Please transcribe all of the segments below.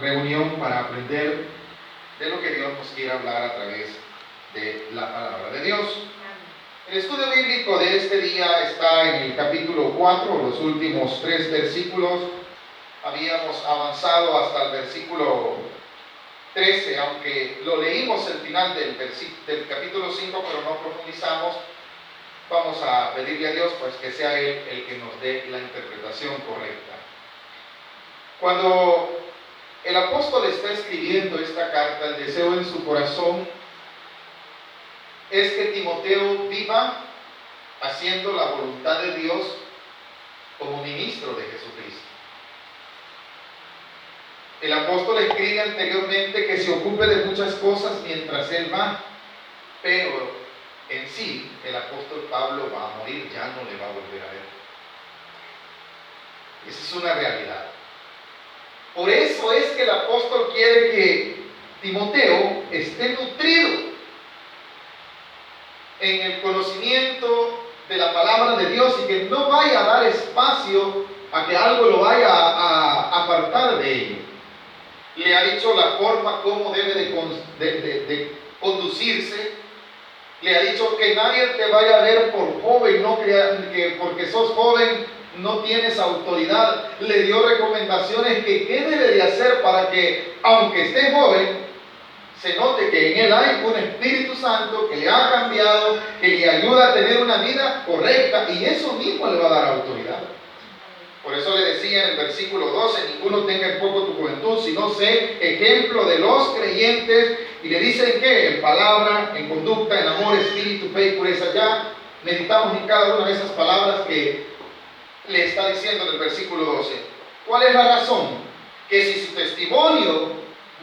reunión para aprender de lo que Dios nos quiere hablar a través de la palabra de Dios. El estudio bíblico de este día está en el capítulo 4, los últimos 3 versículos. Habíamos avanzado hasta el versículo 13, aunque lo leímos al final del capítulo 5, pero no profundizamos. Vamos a pedirle a Dios pues que sea Él el que nos dé la interpretación correcta. Cuando el apóstol está escribiendo esta carta, el deseo en su corazón es que Timoteo viva haciendo la voluntad de Dios como ministro de Jesucristo. El apóstol escribe anteriormente que se ocupe de muchas cosas mientras él va, pero en sí el apóstol Pablo va a morir, ya no le va a volver a ver. Esa es una realidad. Por eso es que el apóstol quiere que Timoteo esté nutrido en el conocimiento de la palabra de Dios y que no vaya a dar espacio a que algo lo vaya a apartar de ello. Le ha dicho la forma como debe de conducirse. Le ha dicho que nadie te vaya a ver por joven, no crea que porque sos joven no tienes autoridad. Le dio recomendaciones que qué debe de hacer para que, aunque esté joven, se note que en él hay un Espíritu Santo que le ha cambiado, que le ayuda a tener una vida correcta, y eso mismo le va a dar autoridad. Por eso le decía en el versículo 12, ninguno tenga en poco tu juventud, sino sé ejemplo de los creyentes. Y le dicen que en palabra, en conducta, en amor, espíritu, fe y pureza. Ya meditamos en cada una de esas palabras que le está diciendo en el versículo 12. ¿Cuál es la razón? Que si su testimonio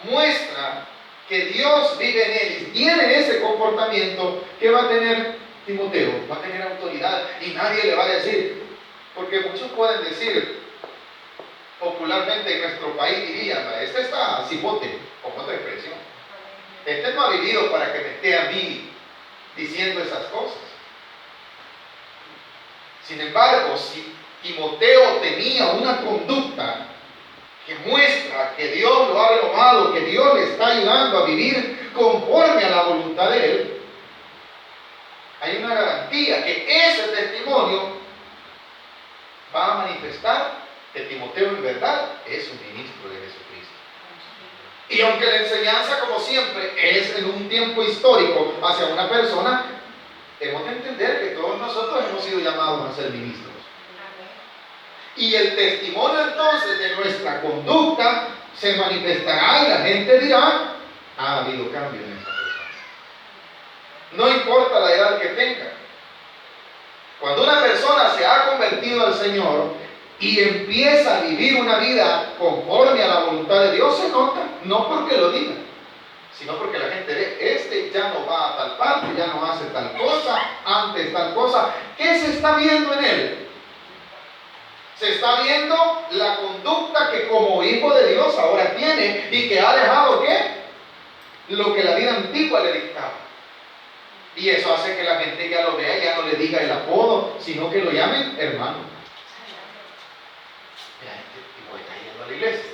muestra que Dios vive en él y tiene ese comportamiento, ¿qué va a tener Timoteo? Va a tener autoridad y nadie le va a decir, porque muchos pueden decir, popularmente en nuestro país dirían, este está cipote, como otra expresión. Este no ha vivido para que me esté a mí diciendo esas cosas. Sin embargo, si Timoteo tenía una conducta que muestra que Dios lo ha renovado, que Dios le está ayudando a vivir conforme a la voluntad de Él, hay una garantía que ese testimonio va a manifestar que Timoteo en verdad es un ministro de Jesucristo. Y aunque la enseñanza, como siempre, es en un tiempo histórico hacia una persona, hemos de entender que todos nosotros hemos sido llamados a ser ministros. Y el testimonio entonces de nuestra conducta se manifestará y la gente dirá, ha habido cambio en esa persona. No importa la edad que tenga. Cuando una persona se ha convertido al Señor y empieza a vivir una vida conforme a la voluntad de Dios, se nota, no porque lo diga, sino porque la gente ve, este ya no va a tal parte, ya no hace tal cosa, antes tal cosa. ¿Qué se está viendo en él? Se está viendo la conducta que como hijo de Dios ahora tiene y que ha dejado ¿qué? Lo que la vida antigua le dictaba. Y eso hace que la gente ya lo vea, ya no le diga el apodo, sino que lo llamen hermano. La gente tipo está yendo a la iglesia.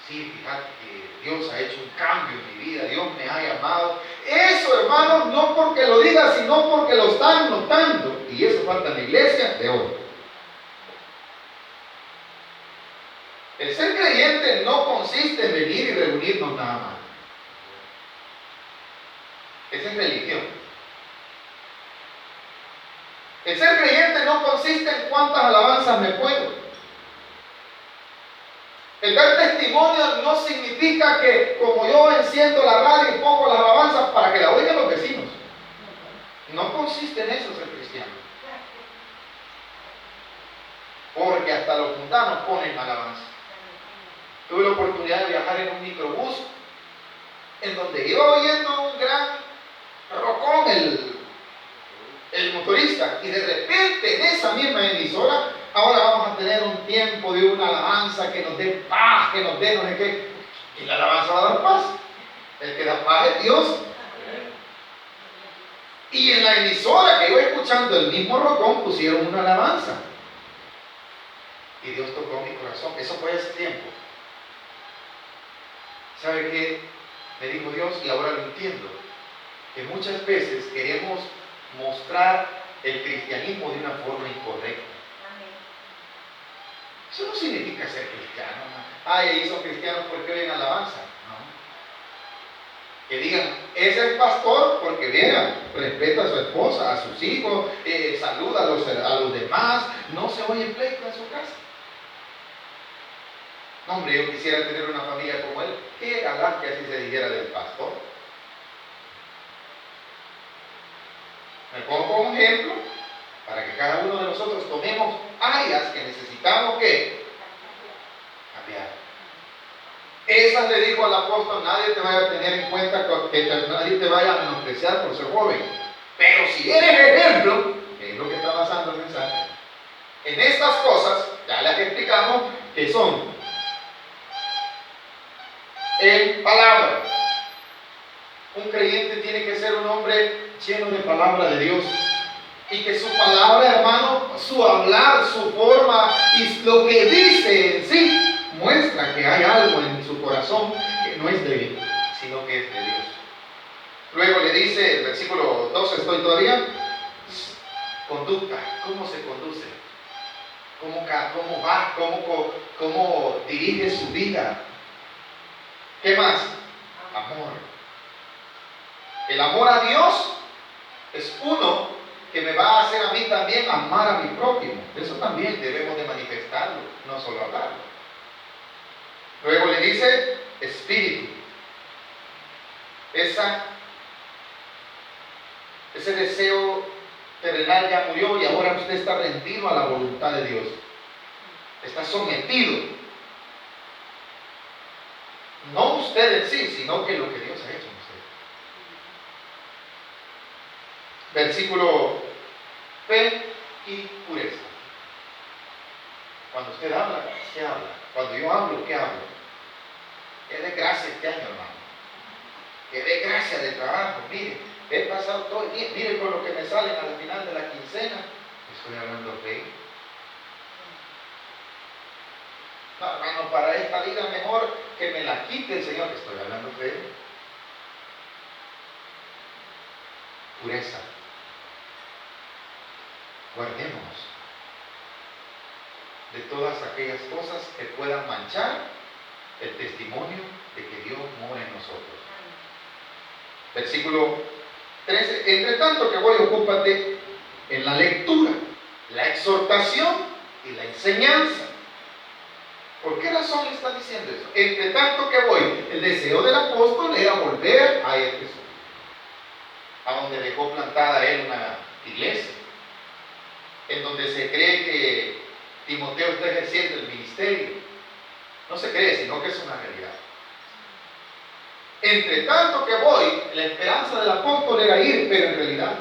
Sí, fíjate que Dios ha hecho un cambio en mi vida, Dios me ha llamado. Eso, hermanos, no porque lo diga, sino porque lo están notando. Y eso falta en la iglesia de hoy. El ser creyente no consiste en venir y reunirnos nada más. Esa es religión. El ser creyente no consiste en cuántas alabanzas me puedo. El dar testimonio no significa que como yo enciendo la radio y pongo las alabanzas para que la oigan los vecinos. No consiste en eso ser cristiano. Porque hasta los mundanos ponen alabanza. Tuve la oportunidad de viajar en un microbús en donde iba oyendo un gran rocón el motorista, y de repente en esa misma emisora ahora vamos a tener un tiempo de una alabanza que nos dé paz, que nos dé no sé qué, y la alabanza va a dar paz. El que da paz es Dios. Y en la emisora que iba escuchando el mismo rocón pusieron una alabanza. Y Dios tocó mi corazón. Eso fue hace tiempo. ¿Sabe qué? Me dijo Dios, y ahora lo entiendo, que muchas veces queremos mostrar el cristianismo de una forma incorrecta. Eso no significa ser cristiano. Ay, ellos son cristianos porque oyen alabanza. No. Que digan, ese es pastor porque viera, respeta a su esposa, a sus hijos, saluda a los demás, no se oye pleito en su casa. No, hombre, yo quisiera tener una familia como él. Qué galán que así se dijera del pastor. Me pongo como ejemplo para que cada uno de nosotros tomemos áreas que necesitamos que cambiar. Esas le dijo al apóstol, nadie te vaya a tener en cuenta, nadie te vaya a menospreciar por ser joven. Pero si eres ejemplo, que es lo que está basando el mensaje, en estas cosas, ya las explicamos, que son en palabra. Un creyente tiene que ser un hombre lleno de palabra de Dios. Y que su palabra, hermano, su hablar, su forma y lo que dice en sí, muestra que hay algo en su corazón que no es de él, sino que es de Dios. Luego le dice, el versículo 12, estoy todavía, conducta, ¿cómo se conduce? ¿Cómo va? ¿Cómo dirige su vida? ¿Qué más? Amor. El amor a Dios es uno que me va a hacer a mí también amar a mi prójimo. Eso también debemos de manifestarlo, no solo hablarlo. Luego le dice espíritu. Ese deseo terrenal ya murió y ahora usted está rendido a la voluntad de Dios. Está sometido. No usted en sí, sino que lo que Dios ha hecho en usted. Versículo fe y pureza. Cuando usted habla, ¿qué habla? Cuando yo hablo, ¿qué hablo? Que dé gracia este año, hermano. Que dé gracia de trabajo. Mire, he pasado todo el día. Mire con lo que me salen al final de la quincena. Estoy hablando fe. No, hermano, para esta vida mejor que me la quite el Señor. Estoy hablando fe. Pureza. Guardémonos de todas aquellas cosas que puedan manchar el testimonio de que Dios mora en nosotros. Versículo 13. Entre tanto que voy, ocúpate en la lectura, la exhortación y la enseñanza. ¿Por qué razón le está diciendo eso? Entre tanto que voy, el deseo del apóstol era volver a Éfeso, a donde dejó plantada él una iglesia, en donde se cree que Timoteo está ejerciendo el ministerio. No se cree, sino que es una realidad. Entre tanto que voy, la esperanza del apóstol era ir, pero en realidad.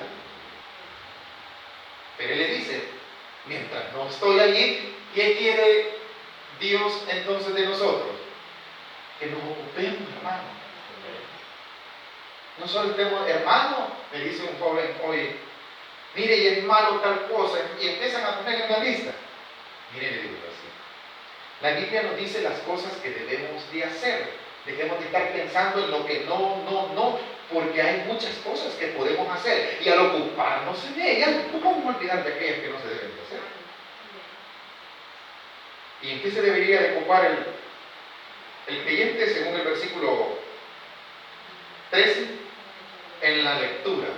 Pero él le dice, mientras no estoy allí, ¿qué quiere Dios entonces de nosotros? Que nos ocupemos, hermano. No solo estemos, hermano, me dice un joven hoy, mire, y es malo tal cosa, y empiezan a poner en la lista. Mire, le digo así. La Biblia nos dice las cosas que debemos de hacer. Dejemos de estar pensando en lo que no, porque hay muchas cosas que podemos hacer. Y al ocuparnos en ellas, no vamos a olvidar de aquellas que no se deben de hacer. ¿Y en qué se debería de ocupar el creyente según el versículo 13? En la lectura.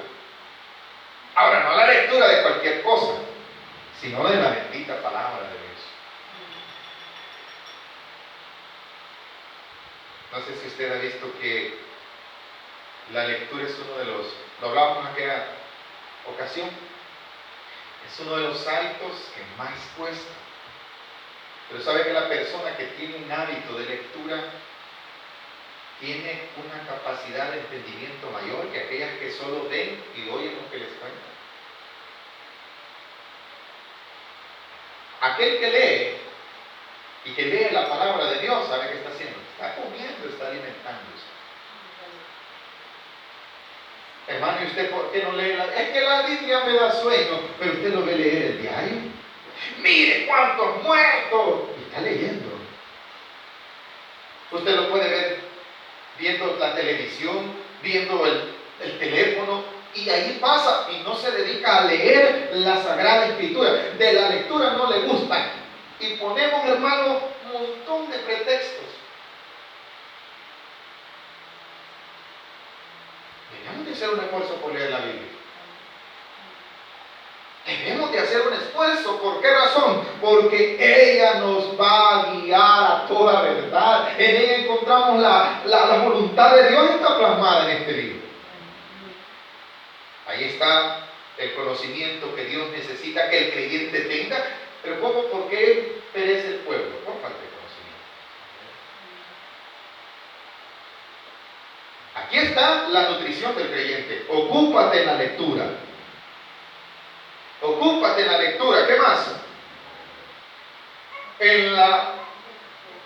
Ahora, no la lectura de cualquier cosa, sino de la bendita palabra de Dios. No sé si usted ha visto que la lectura es uno de los, lo hablábamos en aquella ocasión, es uno de los hábitos que más cuesta. Pero sabe que la persona que tiene un hábito de lectura tiene una capacidad de entendimiento mayor que aquellas que solo ven y oyen lo que les cuentan. Aquel que lee y que lee la palabra de Dios, ¿sabe qué está haciendo? Está comiendo, está alimentándose. Hermano, ¿y usted por qué no lee? Es que la Biblia me da sueño, pero usted lo ve leer el diario. mire cuántos muertos. Y está leyendo. Usted lo puede ver viendo la televisión, viendo el teléfono, y ahí pasa y no se dedica a leer la Sagrada Escritura. De la lectura no le gusta. Y ponemos, hermano, un montón de pretextos. Debemos de hacer un esfuerzo por leer la Biblia. Debemos de hacer un esfuerzo. ¿Por qué razón? Porque ella nos va a guiar a toda verdad. En ella encontramos la voluntad de Dios, está plasmada en este libro. Ahí está el conocimiento que Dios necesita que el creyente tenga. Pero ¿cómo? ¿Por qué perece el pueblo? Por falta de conocimiento. Aquí está la nutrición del creyente. Ocúpate en la lectura. Ocúpate en la lectura. ¿Qué más? En la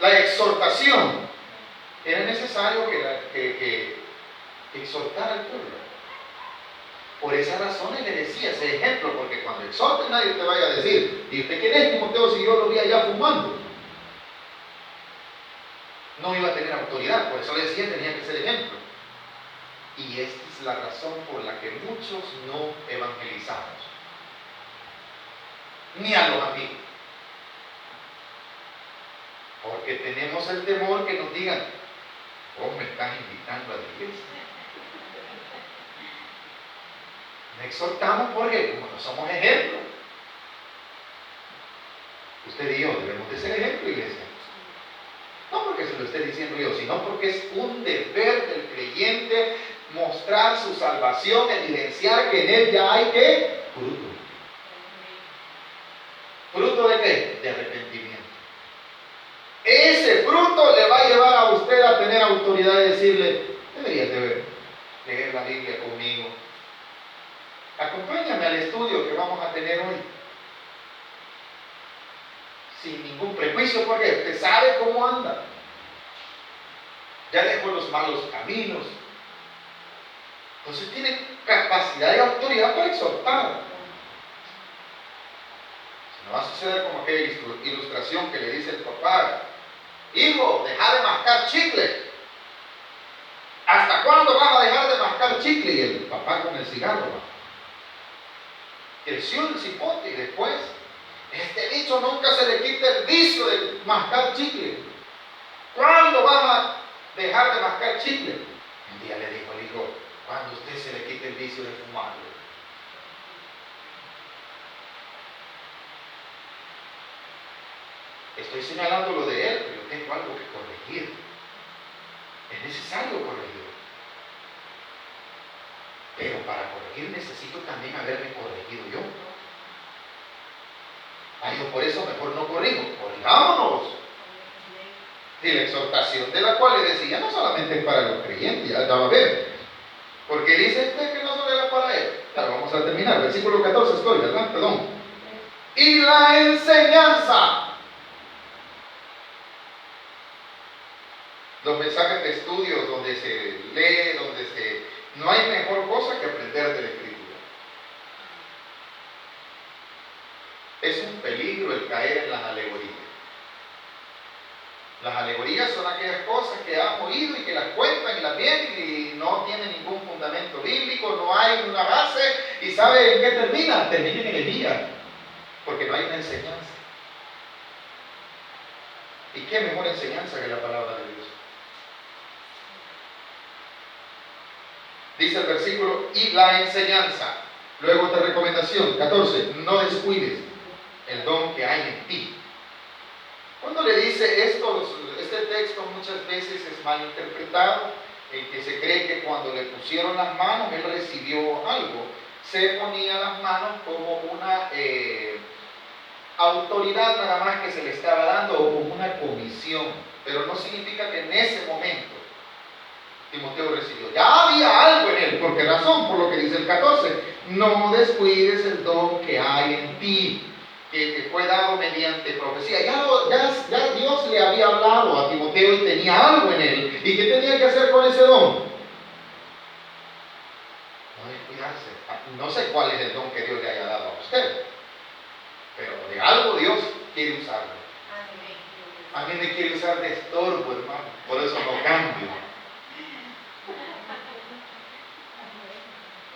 exhortación. Era necesario que exhortara al pueblo. Por esa razón él le decía ese ejemplo, porque cuando exhorten nadie te vaya a decir, ¿y usted quién es, Timoteo, si yo lo vi allá fumando? No iba a tener autoridad, por eso le decía, tenía que ser ejemplo. Y esta es la razón por la que muchos no evangelizamos. Ni a los amigos. Porque tenemos el temor que nos digan, ¿cómo me están invitando a la iglesia? No exhortamos porque como no somos ejemplo. Usted y yo debemos de ser ejemplo, iglesia. No porque se lo esté diciendo yo, sino porque es un deber del creyente mostrar su salvación, evidenciar que en él ya hay ¿qué? Fruto. ¿Fruto de qué? De arrepentimiento. Ese fruto le va a llevar a usted a tener autoridad y decirle, deberías de leer la Biblia conmigo. Acompáñame al estudio que vamos a tener hoy. Sin ningún prejuicio, porque usted sabe cómo anda. Ya dejó los malos caminos. Entonces tiene capacidad y autoridad para exhortar. Si no va a suceder como aquella ilustración que le dice el papá, hijo, deja de mascar chicle. ¿Hasta cuándo vas a dejar de mascar chicle? Y el papá con el cigarro. Creció el cipote y después, este bicho nunca se le quita el vicio de mascar chicle. ¿Cuándo vas a dejar de mascar chicle? Un día le dijo el hijo, cuando usted se le quite el vicio de fumar. Estoy señalando lo de él, pero yo tengo algo que corregir. Es necesario corregir. Pero para corregir necesito también haberme corregido yo. Ay, yo por eso mejor no corrijo. Corrijámonos. Y la exhortación de la cual le decía no solamente es para los creyentes, ya va a ver. Porque dice usted que no solo era para él. Claro, vamos a terminar. Versículo 14 estoy, ¿verdad? Perdón. Y la enseñanza. Los mensajes de estudios donde se lee, no hay mejor cosa que aprender de la Escritura. Es un peligro el caer en las alegorías. Las alegorías son aquellas cosas que han oído y que las cuentan y las vienen y no tienen ningún fundamento bíblico, no hay una base. ¿Y sabe en qué termina? Termina en herejía, porque no hay una enseñanza. ¿Y qué mejor enseñanza que la palabra de Dios? Dice el versículo, y la enseñanza. Luego otra recomendación, 14, no descuides el don que hay en ti. Cuando le dice esto, este texto muchas veces es mal interpretado, en que se cree que cuando le pusieron las manos, él recibió algo. Se ponía las manos como una autoridad nada más que se le estaba dando, o como una comisión, pero no significa que en ese momento Timoteo recibió. Ya había algo en él. ¿Por qué razón? Por lo que dice el 14. No descuides el don que hay en ti, que te fue dado mediante profecía. Ya Dios le había hablado a Timoteo y tenía algo en él. ¿Y qué tenía que hacer con ese don? No descuidarse. No sé cuál es el don que Dios le haya dado a usted, pero de algo Dios quiere usarlo. A mí me quiere usar de estorbo, hermano. Por eso no cambio.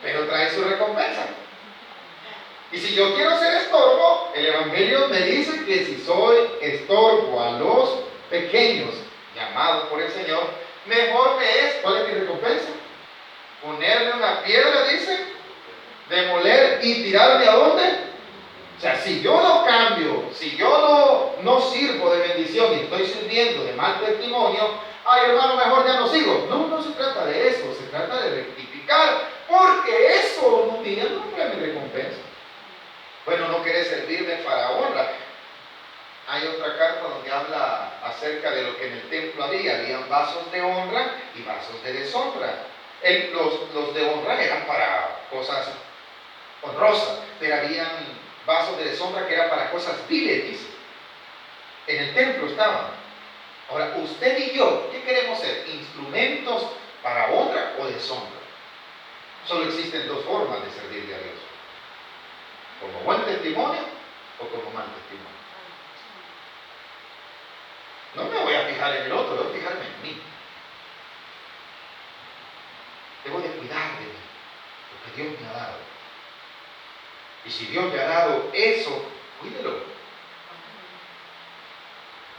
Pero trae su recompensa. Y si yo quiero ser estorbo, el Evangelio me dice que si soy estorbo a los pequeños llamados por el Señor, mejor me es, ¿cuál es mi recompensa? Ponerle una piedra, dice, demoler y tirarme a dónde. O sea, si yo no cambio, si yo no sirvo de bendición y estoy sirviendo de mal testimonio, ay hermano, mejor ya no sigo. No, no se trata de eso, se trata de rectificar, porque eso no tiene nunca mi recompensa. Bueno, no querés servirme para honra. Hay otra carta donde habla acerca de lo que en el templo había. Habían vasos de honra y vasos de deshonra. Los de honra eran para cosas honrosas, pero habían vasos de deshonra que eran para cosas viles, dice. En el templo estaban. Ahora, usted y yo, ¿qué queremos ser? ¿Instrumentos para honra o deshonra? Solo existen dos formas de servirle a Dios. ¿Como buen testimonio o como mal testimonio? No me voy a fijar en el otro, voy a fijarme en mí. Debo de cuidar de mí, lo que Dios me ha dado. Y si Dios me ha dado eso, cuídelo.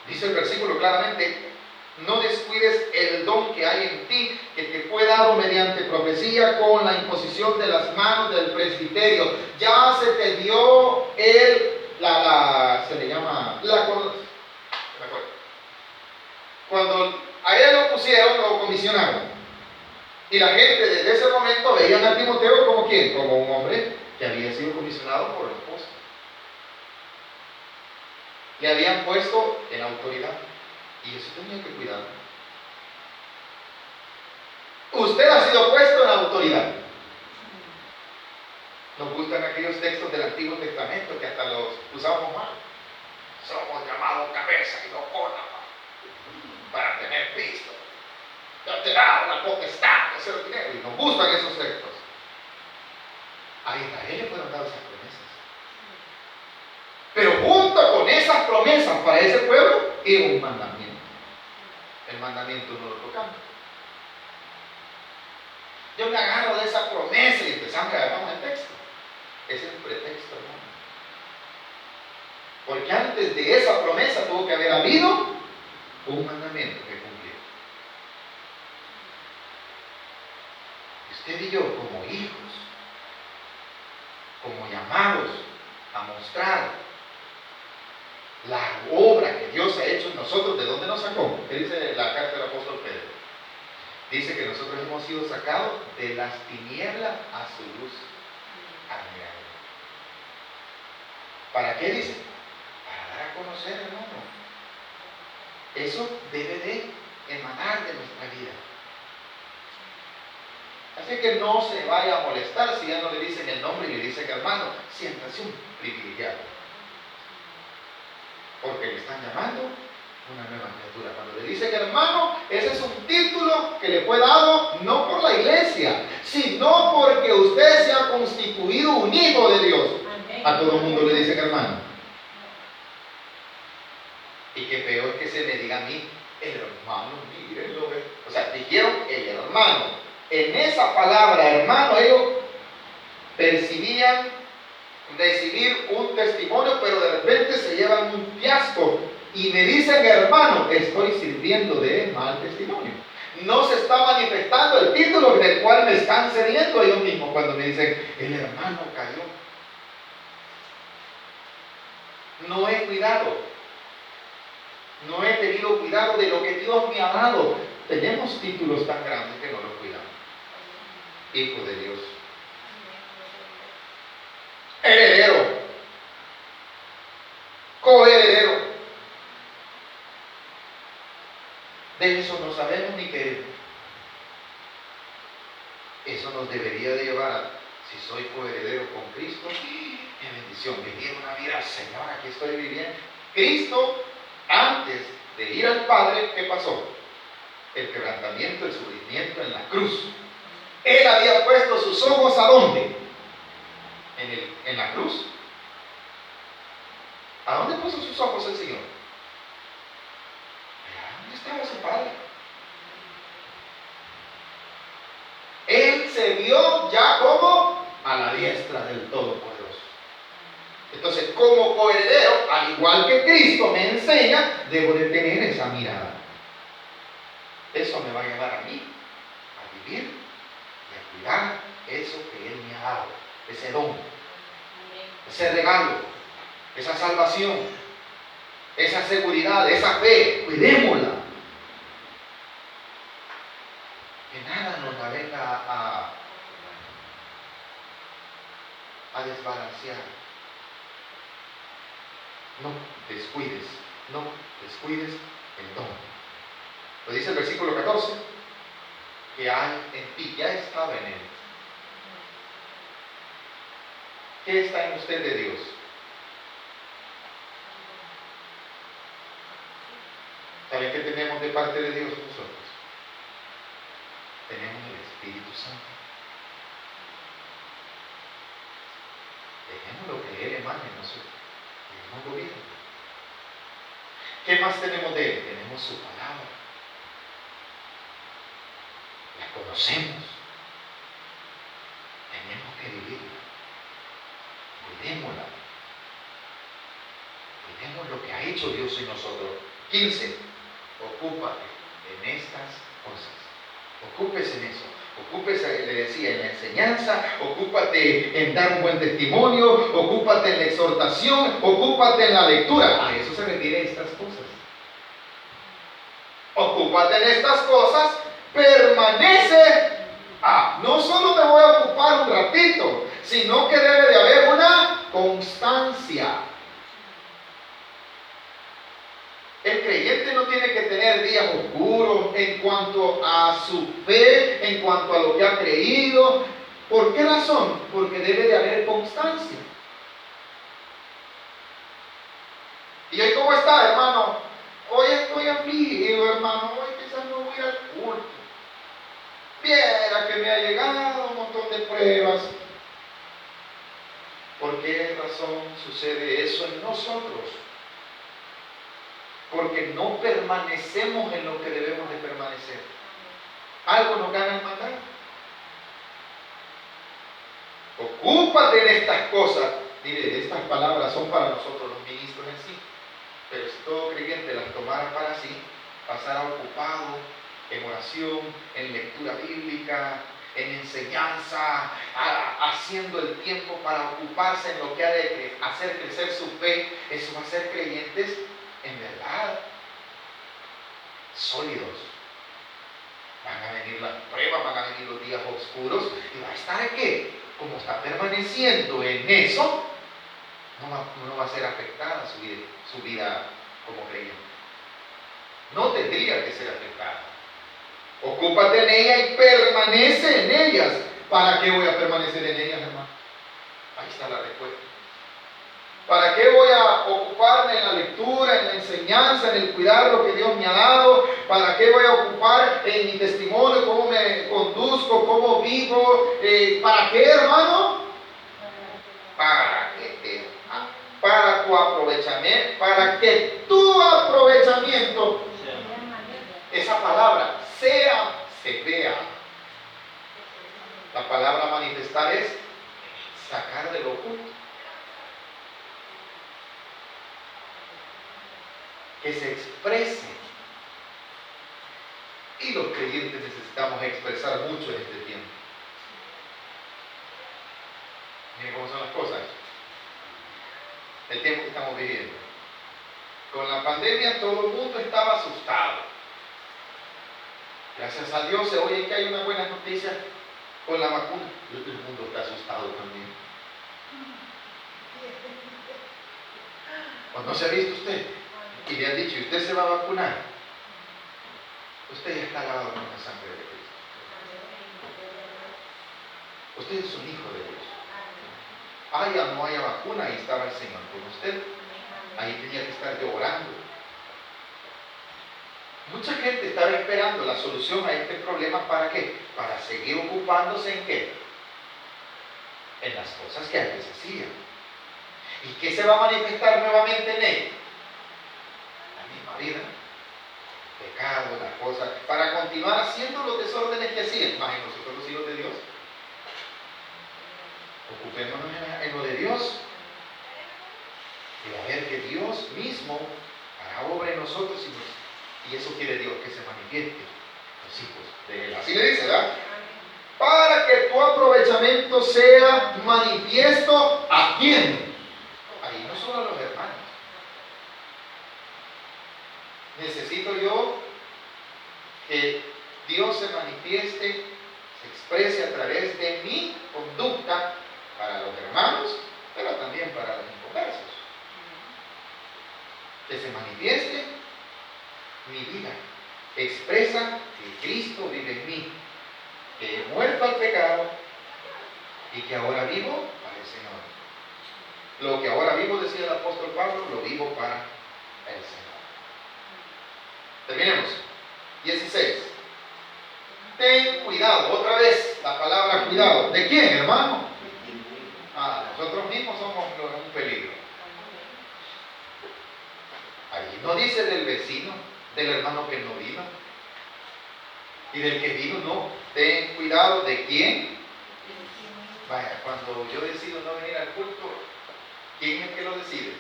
Dice el versículo claramente: no descuides el don que hay en ti, que te fue dado mediante profecía con la imposición de las manos del presbiterio. Ya se te dio cuando a él lo pusieron, lo comisionaron. Y la gente desde ese momento veían a Timoteo como ¿quién? Como un hombre que había sido comisionado por el apóstol. Le habían puesto en autoridad. Y eso tenía que cuidar. Usted ha sido puesto en autoridad. Nos gustan aquellos textos del Antiguo Testamento que hasta los usamos mal. Somos llamados cabeza y no cola para tener visto. Te ha dado la potestad de ser dinero. Y nos gustan esos textos. A Israel le fueron dadas esas promesas. Pero junto con esas promesas para ese pueblo, era un mandamiento. El mandamiento no lo tocamos. Yo me agarro de esa promesa y empezamos a agarrarnos el texto. Ese es un pretexto, hermano. Porque antes de esa promesa tuvo que haber habido un mandamiento que cumplir. Usted y yo, como hijos, como llamados a mostrar la obra que Dios ha hecho en nosotros, ¿de dónde nos sacó? ¿Qué dice la carta del apóstol Pedro? Dice que nosotros hemos sido sacados de las tinieblas a su luz admirable. ¿Para qué dice? Para dar a conocer, hermano. Eso debe de emanar de nuestra vida. Así que no se vaya a molestar si ya no le dicen el nombre y le dicen hermano. Siéntase un privilegiado. Porque le están llamando una nueva criatura. Cuando le dicen hermano, ese es un título que le fue dado no por la iglesia, sino porque usted se ha constituido un hijo de Dios. A todo el mundo le dicen hermano. Y qué feo es que se me diga a mí, el hermano, mírenlo. O sea, dijeron el hermano. En esa palabra hermano, ellos percibían recibir un testimonio, pero de repente se llevan un fiasco y me dicen hermano, estoy sirviendo de mal testimonio. No se está manifestando el título en el cual me están cediendo ellos mismos cuando me dicen el hermano cayó. No he cuidado, no he tenido cuidado de lo que Dios me ha dado. Tenemos títulos tan grandes que no los cuidamos. Hijo de Dios, heredero, coheredero. De eso no sabemos ni queremos. Eso nos debería de llevar a, si soy coheredero con Cristo, qué bendición, vivir una vida, Señor, aquí estoy viviendo. Cristo, antes de ir al Padre, ¿qué pasó? El quebrantamiento, el sufrimiento en la cruz. Él había puesto sus ojos ¿a dónde? En la cruz. ¿A dónde puso sus ojos el Señor? Allá donde estaba su Padre. Él se vio ya como a la diestra del Todopoderoso. Entonces, como coheredero, al igual que Cristo me enseña, debo de tener esa mirada. Eso me va a llevar a mí a vivir y a cuidar eso que Él me ha dado, ese don, ese regalo, esa salvación, esa seguridad, esa fe. Cuidémosla. Que nada nos la venga a desbalancear. No descuides el don. Lo dice el versículo 14, que hay en ti, ya estaba en él. ¿Qué está en usted de Dios? ¿Saben qué tenemos de parte de Dios nosotros? Tenemos el Espíritu Santo. Dejemos lo que Él emane en nosotros. Dejemos lo bien. ¿Qué más tenemos de Él? Tenemos su palabra. La conocemos. Tenemos que vivirla. Cuidémosla. Cuidemos lo que ha hecho Dios en nosotros. 15. Ocúpate en estas cosas. Ocúpese en eso. Ocúpese, le decía, en la enseñanza. Ocúpate en dar un buen testimonio. Ocúpate en la exhortación. Ocúpate en la lectura. A eso se refiere estas cosas. Ocúpate en estas cosas. Permanece. No solo me voy a ocupar un ratito, sino que debe de haber una constancia. El creyente no tiene que tener días oscuros en cuanto a su fe, en cuanto a lo que ha creído. ¿Por qué razón? Porque debe de haber constancia. ¿Y hoy cómo está, hermano? Hoy estoy afligido, hermano. Hoy quizás no voy al culto. Viera que me ha llegado un montón de pruebas. ¿Por qué razón sucede eso en nosotros? Porque no permanecemos en lo que debemos de permanecer. Algo nos gana el mandar. Ocúpate en estas cosas. Mire, estas palabras son para nosotros los ministros en sí. Pero si todo creyente las tomara para sí, pasara ocupado en oración, en lectura bíblica, en enseñanza, haciendo el tiempo para ocuparse en lo que ha de hacer crecer su fe, eso va a ser creyentes en verdad sólidos. Van a venir las pruebas, van a venir los días oscuros y va a estar ¿qué? Como está permaneciendo en eso, no va a ser afectada su vida como creyente. No tendría que ser afectada. Ocúpate en ella y permanece en ellas. ¿Para qué voy a permanecer en ellas, hermano? Ahí está la respuesta. ¿Para qué voy a ocuparme en la lectura, en la enseñanza, en el cuidar lo que Dios me ha dado? ¿Para qué voy a ocupar en mi testimonio, cómo me conduzco, cómo vivo? ¿Para qué, hermano? Para tu aprovechamiento, para que tu aprovechamiento, esa palabra, se vea. La palabra manifestar es sacar de lo oculto. Que se exprese. Y los creyentes necesitamos expresar mucho en este tiempo. Miren cómo son las cosas. El tiempo que estamos viviendo. Con la pandemia todo el mundo estaba asustado. Gracias a Dios se oye que hay una buena noticia con la vacuna. El mundo está asustado también. ¿O no se ha visto usted? Y le han dicho, ¿usted se va a vacunar? Usted ya está lavado con la sangre de Cristo. Usted es un hijo de Dios. Haya o no haya vacuna, ahí estaba el Señor con usted. Ahí tenía que estar yo orando. Mucha gente estaba esperando la solución a este problema. ¿Para qué? Para seguir ocupándose en qué? En las cosas que antes hacían. ¿Y qué se va a manifestar nuevamente en ellos? La misma vida, pecado, las cosas, para continuar haciendo los desórdenes que hacían. Más en nosotros los hijos de Dios. Ocupémonos en lo de Dios. Y a ver que Dios mismo hará obra en nosotros y eso quiere Dios, que se manifieste los hijos de Él. Así le dice, ¿verdad? Para que tu aprovechamiento sea manifiesto ¿a quién? Ahí no solo a los hermanos. Necesito yo que Dios se manifieste, se exprese a través de mi conducta para los hermanos, pero también para los inconversos. Que se manifieste mi vida, expresa que Cristo vive en mí, que he muerto al pecado y que ahora vivo para el Señor. Lo que ahora vivo, decía el apóstol Pablo, lo vivo para el Señor. Terminemos. 16. Ten cuidado, otra vez la palabra cuidado. ¿De quién, hermano? Nosotros mismos somos un peligro. Allí no dice del vecino, del hermano que no vino. Y del que vino, no. Ten cuidado de quién. Vaya, cuando yo decido no venir al culto, ¿quién es el que lo decide?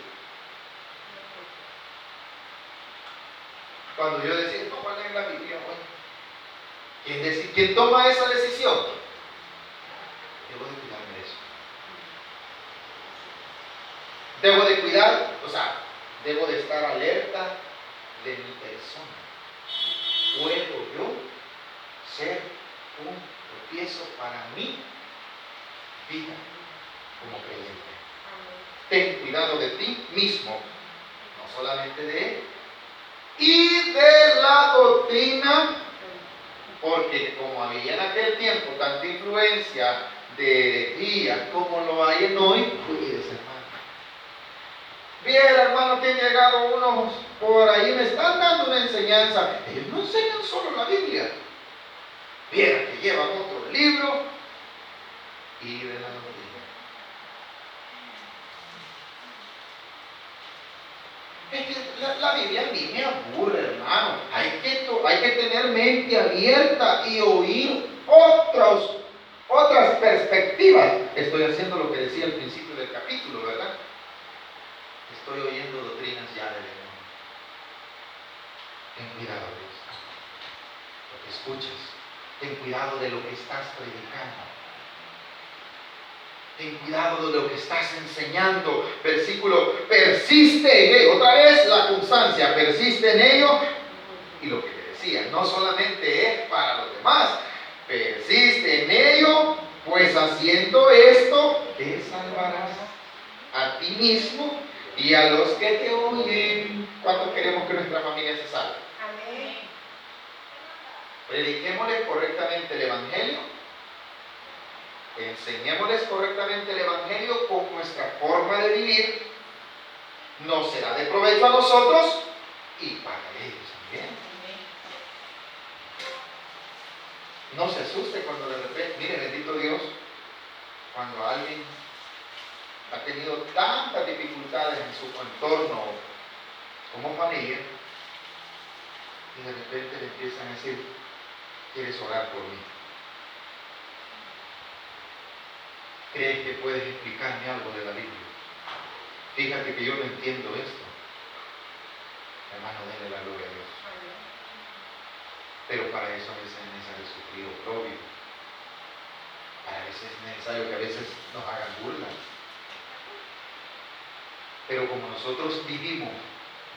Cuando yo decido no leer la Biblia, bueno, ¿quién toma esa decisión? Debo de cuidarme de eso. Debo de cuidar, debo de estar alerta de mi persona. ¿Puedo yo ser un tropiezo para mi vida como creyente? Ten cuidado de ti mismo, no solamente de él, y de la doctrina, porque como había en aquel tiempo tanta influencia de herejías como lo hay en hoy, cuídese, hermano. Viera, hermano, que han llegado unos por ahí, me están dando una enseñanza. Ellos no enseñan solo la Biblia. Viera que llevan otro libro y de la doctrina. Es que la Biblia a mí me aburre, hermano. Hay que tener mente abierta y oír otras perspectivas. Estoy haciendo lo que decía al principio del capítulo, ¿verdad? Estoy oyendo doctrinas ya del enemigo. Ten cuidado de esto, lo que escuchas. Ten cuidado de lo que estás predicando. Ten cuidado de lo que estás enseñando. Versículo, persiste en ello. Otra vez la constancia, persiste en ello. Y lo que te decía, no solamente es para los demás, persiste en ello, pues haciendo esto, te salvarás a ti mismo y a los que te oyen. ¿Cuántos queremos que nuestra familia se salve? Amén. Prediquémosles correctamente el Evangelio. Enseñémosles correctamente el Evangelio con nuestra forma de vivir. Nos será de provecho a nosotros y para ellos también. No se asuste cuando de repente, mire, bendito Dios, cuando alguien ha tenido tantas dificultades en su entorno como familia y de repente le empiezan a decir, ¿quieres orar por mí? ¿Crees que puedes explicarme algo de la Biblia? Fíjate que yo no entiendo esto. Hermano, denle la gloria a Dios. Pero para eso es necesario sufrir oprobio. Para eso es necesario que a veces nos hagan burlas. Pero como nosotros vivimos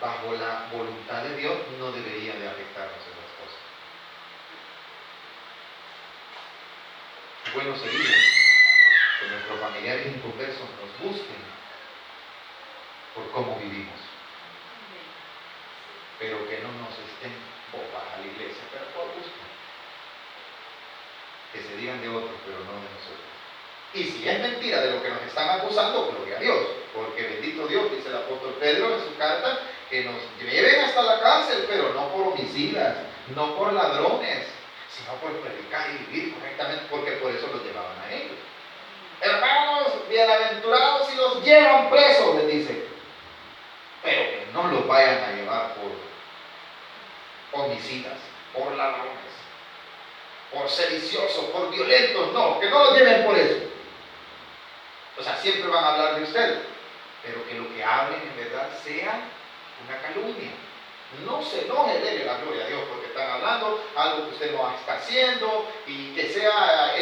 bajo la voluntad de Dios, no debería de afectarnos esas cosas. Bueno sería que nuestros familiares inconversos nos busquen por cómo vivimos, pero que no nos estén bobas a la iglesia, pero por gusto, que se digan de otros, pero no de nosotros. Y si es mentira de lo que nos están acusando, gloria a Dios, porque bendito Dios, dice el apóstol Pedro en su carta, que nos lleven hasta la cárcel, pero no por homicidas, no por ladrones, sino por predicar y vivir correctamente, porque por eso los llevaban a ellos. hermanos bienaventurados si los llevan presos, les dice, pero que no los vayan a llevar por homicidas, por ladrones, por sediciosos, por violentos, no, que no los lleven por eso. O sea, siempre van a hablar de usted, pero que lo que hablen en verdad sea una calumnia. No se enoje, dele la gloria a Dios porque están hablando algo que usted no está haciendo, y que sea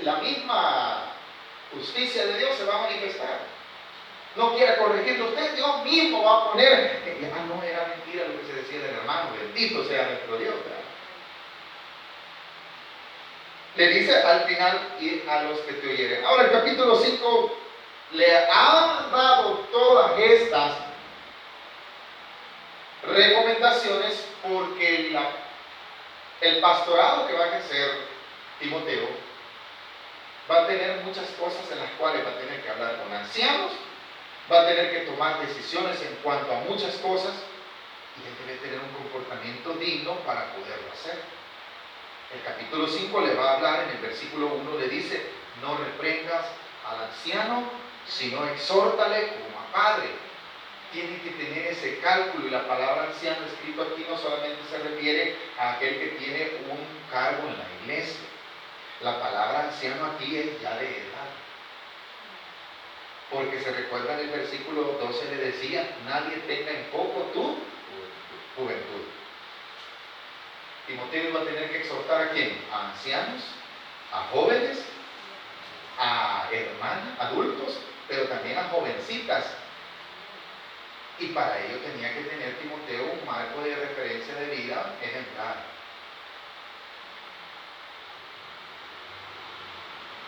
la misma justicia de Dios se va a manifestar. No quiera corregirlo usted, Dios mismo va a poner, no era mentira lo que se decía del hermano, bendito sea nuestro Dios, ¿verdad? Le dice al final, y a los que te oyeren. Ahora el capítulo 5 le ha dado todas estas recomendaciones porque el pastorado que va a ejercer Timoteo va a tener muchas cosas en las cuales va a tener que hablar con ancianos, va a tener que tomar decisiones en cuanto a muchas cosas, y él debe tener un comportamiento digno para poderlo hacer. El capítulo 5 le va a hablar, en el versículo 1 le dice, no reprendas al anciano, sino exhórtale como a padre. Tiene que tener ese cálculo, y la palabra anciano escrito aquí no solamente se refiere a aquel que tiene un cargo en la iglesia. La palabra anciano aquí es ya de edad. Porque se recuerda en el versículo 12 le decía, nadie tenga en poco tu juventud. Timoteo va a tener que exhortar ¿a quién? A ancianos, a jóvenes, a hermanos, adultos, pero también a jovencitas. Y para ello tenía que tener Timoteo un marco de referencia de vida ejemplar.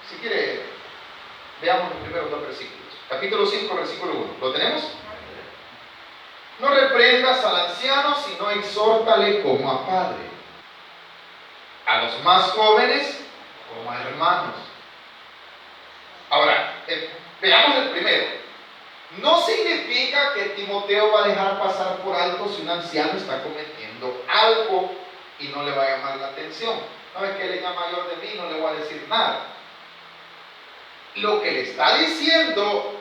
Si quiere, veamos los primeros dos versículos. Capítulo 5, versículo 1. ¿Lo tenemos? No reprendas al anciano, sino exhórtale como a padre. A los más jóvenes como a hermanos. Ahora, veamos el primero. No significa que Timoteo va a dejar pasar por alto si un anciano está cometiendo algo y no le va a llamar la atención. No es que él es mayor de mí, no le voy a decir nada. Lo que le está diciendo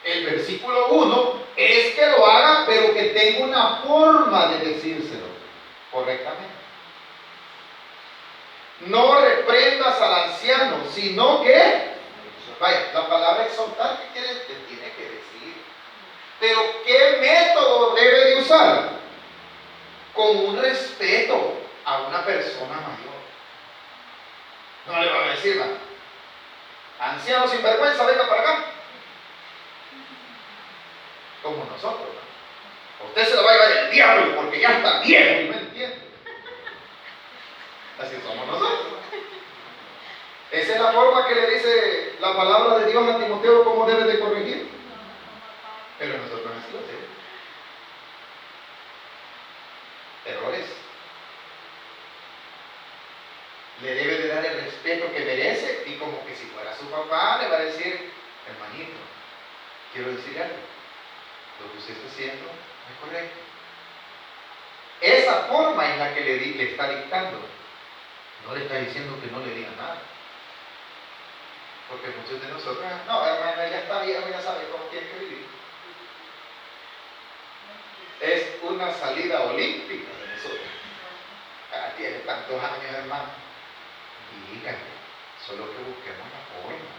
el versículo 1 es que lo haga, pero que tenga una forma de decírselo correctamente. No reprendas al anciano, sino que, vaya, la palabra exhortar, ¿qué quiere? Te tiene que decir. Pero ¿qué método debe de usar? Con un respeto a una persona mayor. No le va a decir nada. Anciano sin vergüenza, venga para acá. Como nosotros, ¿no? Usted se lo va a llevar el diablo porque ya está viejo y no entiende. Así somos nosotros. Esa es la forma que le dice la palabra de Dios a Timoteo cómo debe de corregir. Pero nosotros no así lo hacemos. Errores. Le debe de dar el respeto que merece, y como que si fuera su papá le va a decir, hermanito, quiero decir algo, lo que usted está haciendo no es correcto. Esa forma en la que le está dictando, no le está diciendo que no le diga nada. Porque muchos de nosotros, no, hermano, ya está viejo, ya sabe cómo tiene que vivir. Es una salida olímpica de nosotros. Tiene tantos años, hermano. Díganle, solo que busquemos la forma.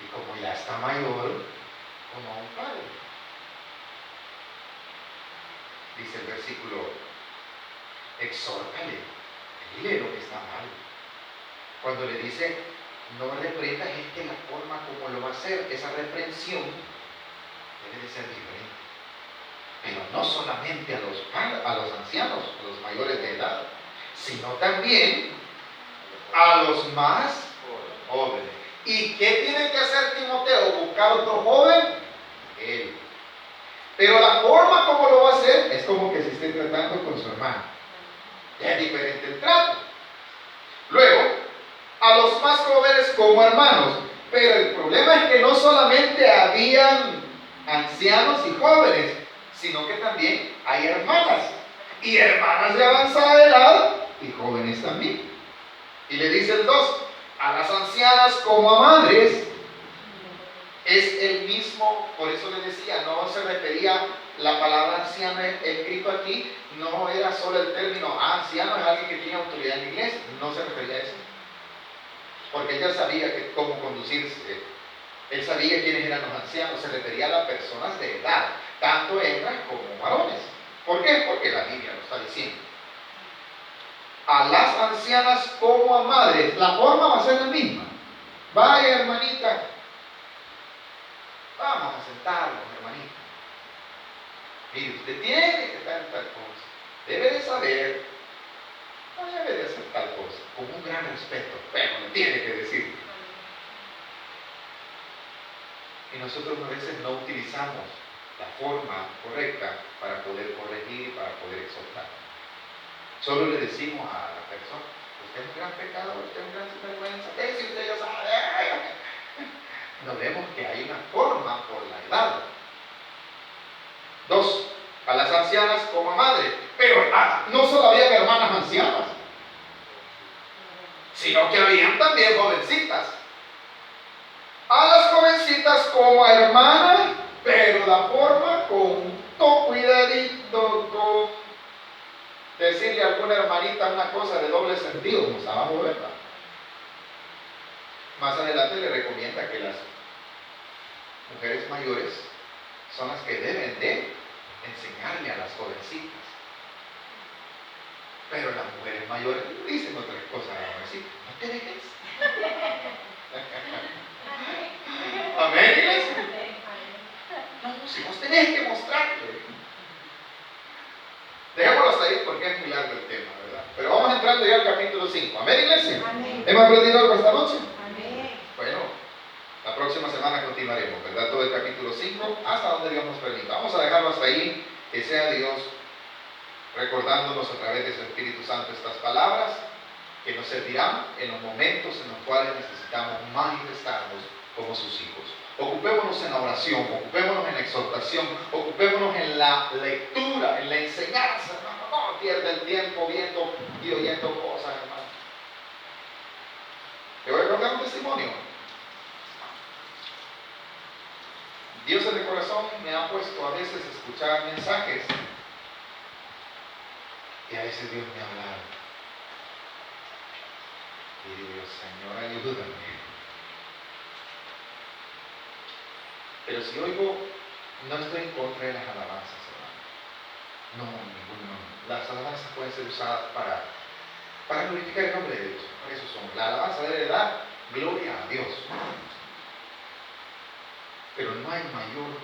Y como ya está mayor, como a un padre. Dice el versículo, exhórtale, dile lo que está mal. Cuando le dice, no reprendas, es que la forma como lo va a hacer, esa reprensión, debe de ser diferente. Pero no solamente a los ancianos, a los mayores de edad, sino también a los más jóvenes. ¿Y qué tiene que hacer Timoteo? ¿Buscar otro joven? Él. Pero la forma como lo va a hacer es como que se esté tratando con su hermano. Ya es diferente el trato. Luego, a los más jóvenes como hermanos. Pero el problema es que no solamente habían ancianos y jóvenes, sino que también hay hermanas. Y hermanas de avanzada edad y jóvenes también. Y le dice el 2, a las ancianas como a madres, es el mismo, por eso les decía, no se refería, la palabra anciano escrito aquí, no era solo el término, anciano es alguien que tiene autoridad en la iglesia, no se refería a eso, porque ella sabía cómo conducirse, él sabía quiénes eran los ancianos, se refería a las personas de edad, tanto hembras como varones. ¿Por qué? Porque la Biblia lo está diciendo. A las ancianas como a madres, la forma va a ser la misma. Vaya, hermanita, vamos a sentarnos, hermanita. Mire, usted tiene que estar en tal cosa. Debe de saber, no debe de hacer tal cosa, con un gran respeto, pero le tiene que decir. Y nosotros a veces no utilizamos la forma correcta para poder corregir, para poder exhortar. Solo le decimos a la persona, usted es un gran pecador, usted es un gran sinvergüenza, si usted ya sabe. No vemos que hay una forma por la edad. 2, a las ancianas como a madre. Pero no solo había hermanas ancianas, sino que habían también jovencitas. A las jovencitas como a hermanas, pero la forma con cuidadito, con decirle a alguna hermanita una cosa de doble sentido, como estábamos, ¿verdad? Más adelante le recomienda que las mujeres mayores son las que deben de enseñarle a las jovencitas. Pero las mujeres mayores dicen otras cosas a las jovencitas. No te dejes. Amén, iglesia. No, si vos tenés que mostrarle. Dejémoslo hasta ahí porque es muy largo el tema, ¿verdad? Pero vamos entrando ya al capítulo 5. Amén, iglesia. Amén. ¿Hemos aprendido algo esta noche? Amén. Bueno, la próxima semana continuaremos, ¿verdad? Todo el capítulo 5 hasta donde Dios nos permita. Vamos a dejarlo hasta ahí. Que sea Dios recordándonos a través de su Espíritu Santo estas palabras que nos servirán en los momentos en los cuales necesitamos manifestarnos como sus hijos. Ocupémonos en la oración, ocupémonos en la exhortación, ocupémonos en la lectura, en la enseñanza, hermano. No pierda el tiempo viendo y oyendo cosas, hermano. Te voy a contar un testimonio. Dios en el corazón me ha puesto a veces a escuchar mensajes y a veces Dios me ha hablado. Y digo, Señor, ayúdame. Pero si oigo, no estoy en contra de las alabanzas, hermano. No, ninguno. Las alabanzas pueden ser usadas para glorificar el nombre de Dios. Por eso son. La alabanza debe dar gloria a Dios. Pero no hay mayor